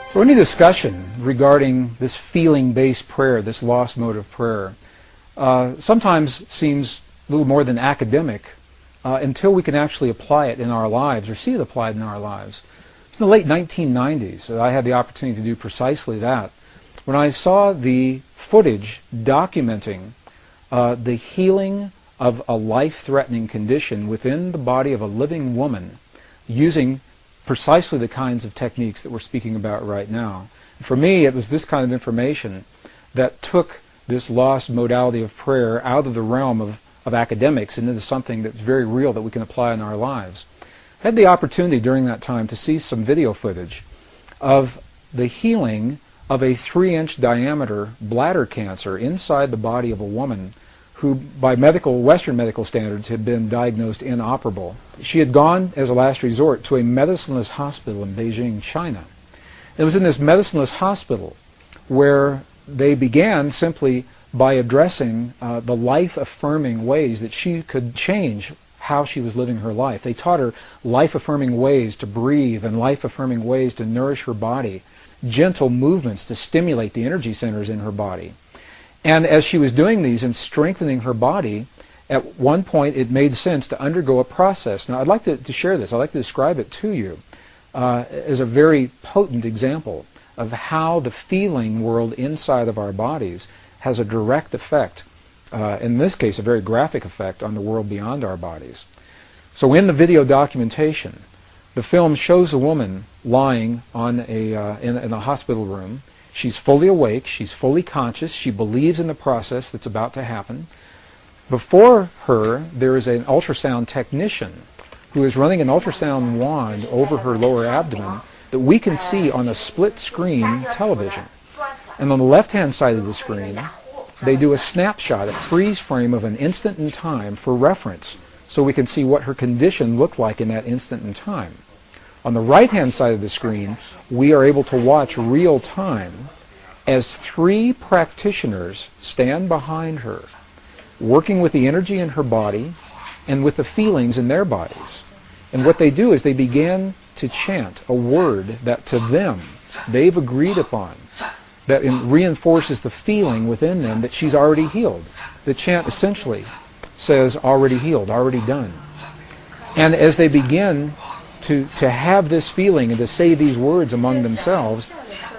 So any discussion regarding this feeling-based prayer, this lost mode of prayer, sometimes seems a little more than academic until we can actually apply it in our lives or see it applied in our lives. It's in the late 1990s that I had the opportunity to do precisely that, when I saw the footage documenting the healing of a life-threatening condition within the body of a living woman using precisely the kinds of techniques that we're speaking about right now. For me, it was this kind of information that took this lost modality of prayer out of the realm of academics and into something that's very real that we can apply in our lives. I had the opportunity during that time to see some video footage of the healing of a 3-inch diameter bladder cancer inside the body of a woman who, by Western medical standards, had been diagnosed inoperable. She had gone, as a last resort, to a medicineless hospital in Beijing, China. It was in this medicineless hospital where they began simply by addressing the life-affirming ways that she could change how she was living her life. They taught her life-affirming ways to breathe and life-affirming ways to nourish her body, gentle movements to stimulate the energy centers in her body. And as she was doing these and strengthening her body, at one point it made sense to undergo a process. Now I'd like to share this. I'd like to describe it to you as a very potent example of how the feeling world inside of our bodies has a direct effect, in this case a very graphic effect, on the world beyond our bodies. So in the video documentation, the film shows a woman lying on in a hospital room. She's fully awake, she's fully conscious, she believes in the process that's about to happen. Before her, there is an ultrasound technician who is running an ultrasound wand over her lower abdomen that we can see on a split-screen television. And on the left-hand side of the screen, they do a snapshot, a freeze frame of an instant in time for reference, so we can see what her condition looked like in that instant in time. On the right-hand side of the screen, we are able to watch real time as 3 practitioners stand behind her, working with the energy in her body and with the feelings in their bodies. And what they do is they begin to chant a word that to them they've agreed upon, that reinforces the feeling within them that she's already healed. The chant essentially says, already healed, already done. And as they begin to have this feeling and to say these words among themselves,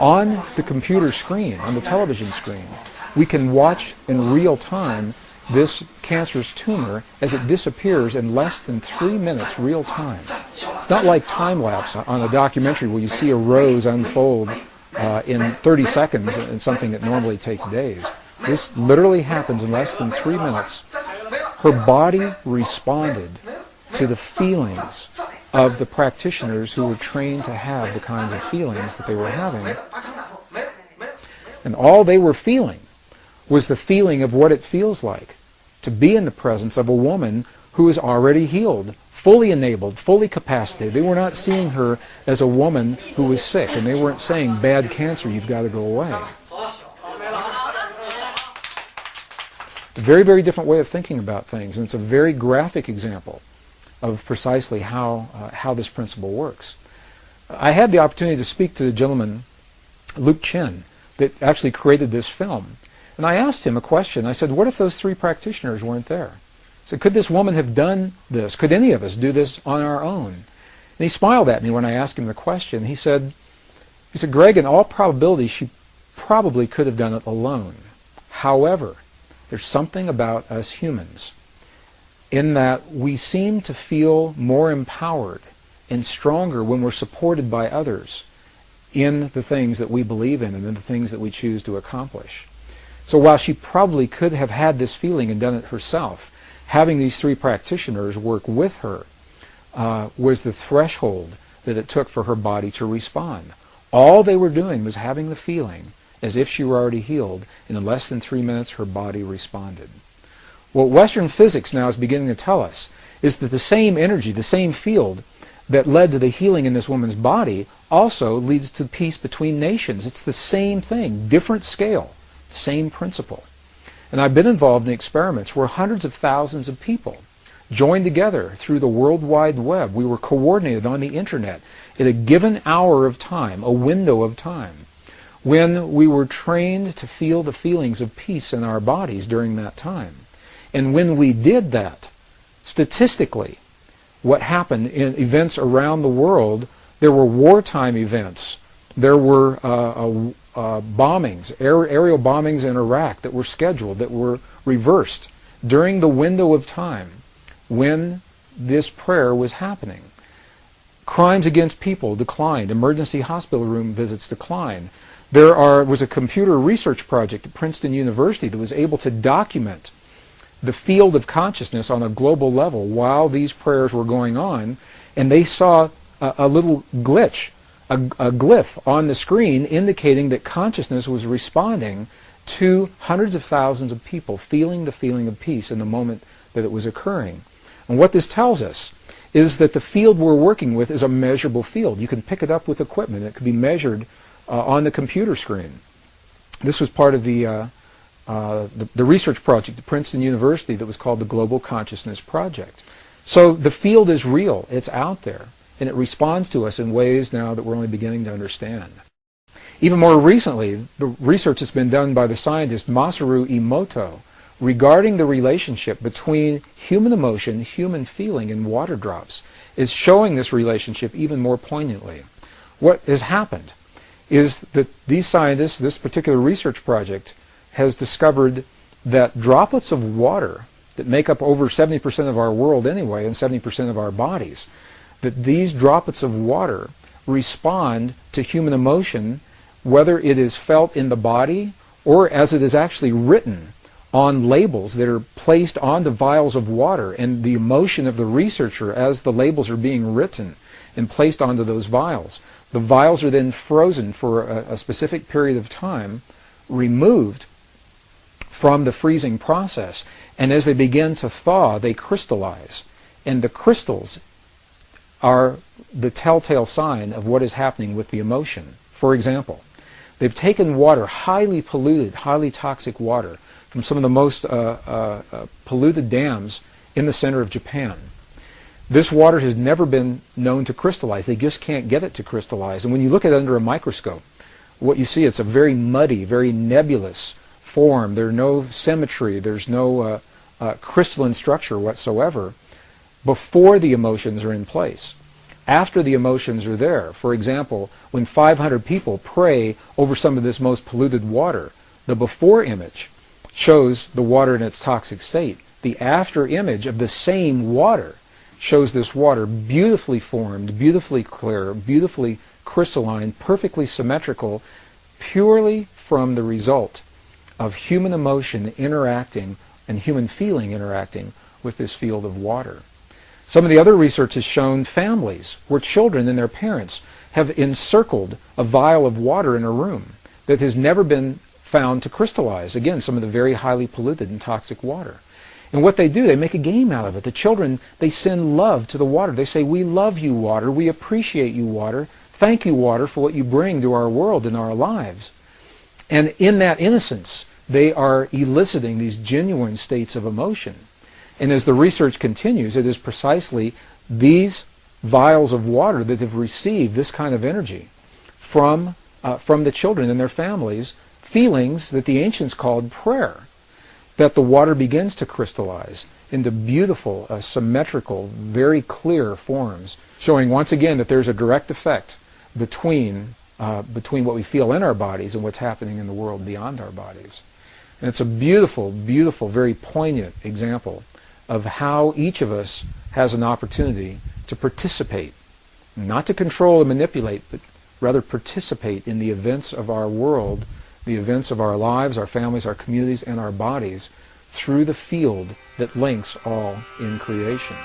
on the computer screen, on the television screen, we can watch in real time this cancerous tumor as it disappears in less than 3 minutes real time. It's not like time-lapse on a documentary where you see a rose unfold in 30 seconds in something that normally takes days. This literally happens in less than 3 minutes. Her body responded to the feelings of the practitioners who were trained to have the kinds of feelings that they were having. And all they were feeling was the feeling of what it feels like to be in the presence of a woman who is already healed, fully enabled, fully capacitated. They were not seeing her as a woman who was sick, and they weren't saying, bad cancer, you've got to go away. It's a very, very different way of thinking about things, and it's a very graphic example of precisely how this principle works. I had the opportunity to speak to the gentleman, Luke Chen, that actually created this film. And I asked him a question. I said, what if those 3 practitioners weren't there? I said, could this woman have done this? Could any of us do this on our own? And he smiled at me when I asked him the question. He said, Gregg, in all probability, she probably could have done it alone. However, there's something about us humans in that we seem to feel more empowered and stronger when we're supported by others in the things that we believe in and in the things that we choose to accomplish. So while she probably could have had this feeling and done it herself, having these 3 practitioners work with her was the threshold that it took for her body to respond. All they were doing was having the feeling as if she were already healed, and in less than 3 minutes her body responded. What Western physics now is beginning to tell us is that the same energy, the same field that led to the healing in this woman's body also leads to peace between nations. It's the same thing, different scale, same principle. And I've been involved in experiments where hundreds of thousands of people joined together through the World Wide Web. We were coordinated on the internet at a given hour of time, a window of time, when we were trained to feel the feelings of peace in our bodies during that time. And when we did that, statistically, what happened in events around the world, there were wartime events. There were bombings, aerial bombings in Iraq that were scheduled, that were reversed during the window of time when this prayer was happening. Crimes against people declined. Emergency hospital room visits declined. There was a computer research project at Princeton University that was able to document the field of consciousness on a global level while these prayers were going on, and they saw a little glitch, a glyph on the screen indicating that consciousness was responding to hundreds of thousands of people feeling the feeling of peace in the moment that it was occurring. And what this tells us is that the field we're working with is a measurable field. You can pick it up with equipment. It can be measured on the computer screen. This was part of the research project at Princeton University that was called the Global Consciousness Project. So the field is real. It's out there. And it responds to us in ways now that we're only beginning to understand. Even more recently, the research that's been done by the scientist Masaru Emoto regarding the relationship between human emotion, human feeling, and water drops is showing this relationship even more poignantly. What has happened is that these scientists, this particular research project, has discovered that droplets of water that make up over 70% of our world anyway, and 70% of our bodies, that these droplets of water respond to human emotion, whether it is felt in the body or as it is actually written on labels that are placed onto vials of water, and the emotion of the researcher as the labels are being written and placed onto those vials. The vials are then frozen for a specific period of time, removed from the freezing process, and as they begin to thaw, they crystallize. And the crystals are the telltale sign of what is happening with the emotion. For example, they've taken water, highly polluted, highly toxic water, from some of the most polluted dams in the center of Japan. This water has never been known to crystallize. They just can't get it to crystallize. And when you look at it under a microscope, what you see, it's a very muddy, very nebulous form. There's no symmetry. There's no crystalline structure whatsoever before the emotions are in place. After the emotions are there, for example, when 500 people pray over some of this most polluted water, the before image shows the water in its toxic state. The after image of the same water shows this water beautifully formed, beautifully clear, beautifully crystalline, perfectly symmetrical, purely from the result of human emotion interacting and human feeling interacting with this field of water. Some of the other research has shown families where children and their parents have encircled a vial of water in a room that has never been found to crystallize. Again, some of the very highly polluted and toxic water. And what they do, they make a game out of it. The children, they send love to the water. They say, "We love you, water. We appreciate you, water. Thank you, water, for what you bring to our world and our lives." And in that innocence, they are eliciting these genuine states of emotion. And as the research continues, it is precisely these vials of water that have received this kind of energy from the children and their families, feelings that the ancients called prayer, that the water begins to crystallize into beautiful, symmetrical, very clear forms, showing once again that there's a direct effect between what we feel in our bodies and what's happening in the world beyond our bodies. And it's a beautiful, beautiful, very poignant example of how each of us has an opportunity to participate, not to control and manipulate, but rather participate in the events of our world, the events of our lives, our families, our communities, and our bodies through the field that links all in creation.